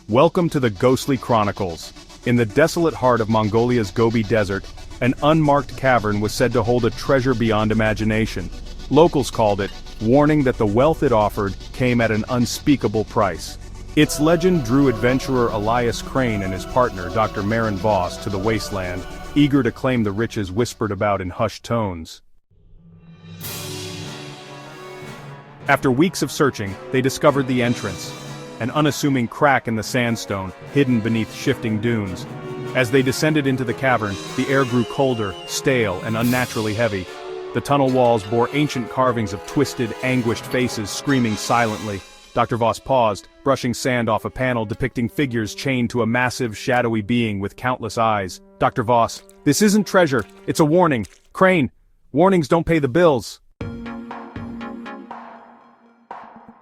Welcome to the Ghostly Chronicles. In the desolate heart of Mongolia's Gobi Desert, an unmarked cavern was said to hold a treasure beyond imagination. Locals called it, warning that the wealth it offered came at an unspeakable price. Its legend drew adventurer Elias Crane and his partner Dr. Marin Voss to the wasteland, eager to claim the riches whispered about in hushed tones. After weeks of searching, they discovered the entrance, an unassuming crack in the sandstone, hidden beneath shifting dunes. As they descended into the cavern, the air grew colder, stale, and unnaturally heavy. The tunnel walls bore ancient carvings of twisted, anguished faces screaming silently. Dr. Voss paused, brushing sand off a panel depicting figures chained to a massive, shadowy being with countless eyes. Dr. Voss, this isn't treasure, it's a warning. Crane, warnings don't pay the bills.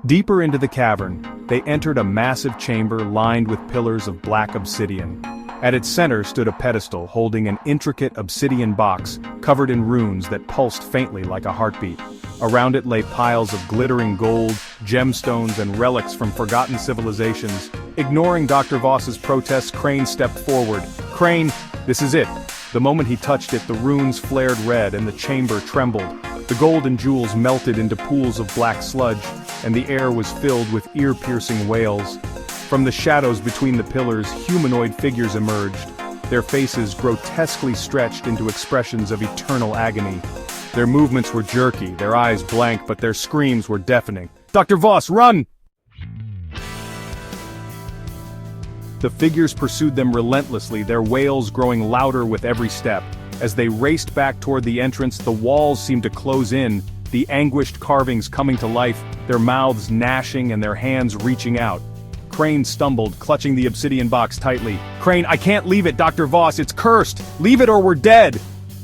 Deeper into the cavern, they entered a massive chamber lined with pillars of black obsidian. At its center stood a pedestal holding an intricate obsidian box, covered in runes that pulsed faintly like a heartbeat. Around it lay piles of glittering gold, gemstones and relics from forgotten civilizations. Ignoring Dr. Voss's protests, Crane stepped forward. Crane, this is it. The moment he touched it, the runes flared red and the chamber trembled. The gold and jewels melted into pools of black sludge, and the air was filled with ear-piercing wails. From the shadows between the pillars, humanoid figures emerged, their faces grotesquely stretched into expressions of eternal agony. Their movements were jerky, their eyes blank, but their screams were deafening. Dr. Voss, run! The figures pursued them relentlessly, their wails growing louder with every step. As they raced back toward the entrance, the walls seemed to close in, the anguished carvings coming to life, their mouths gnashing and their hands reaching out. Crane stumbled, clutching the obsidian box tightly. Crane, I can't leave it, Dr. Voss, it's cursed! Leave it or we're dead!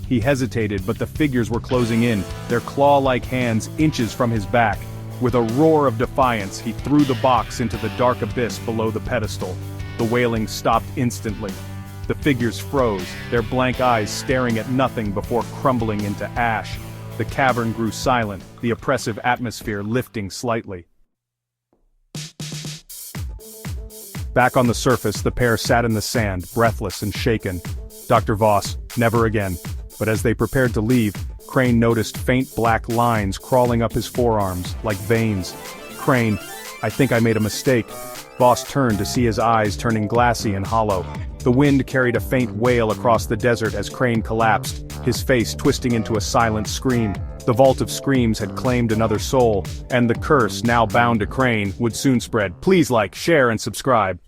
He hesitated, but the figures were closing in, their claw-like hands inches from his back. With a roar of defiance, he threw the box into the dark abyss below the pedestal. The wailing stopped instantly. The figures froze, their blank eyes staring at nothing before crumbling into ash. The cavern grew silent, the oppressive atmosphere lifting slightly. Back on the surface, the pair sat in the sand, breathless and shaken. Dr. Voss, never again. But as they prepared to leave, Crane noticed faint black lines crawling up his forearms, like veins. Crane, I think I made a mistake. Voss turned to see his eyes turning glassy and hollow. The wind carried a faint wail across the desert as Crane collapsed, his face twisting into a silent scream. The vault of screams had claimed another soul, and the curse, now bound to Crane, would soon spread. Please like, share, and subscribe.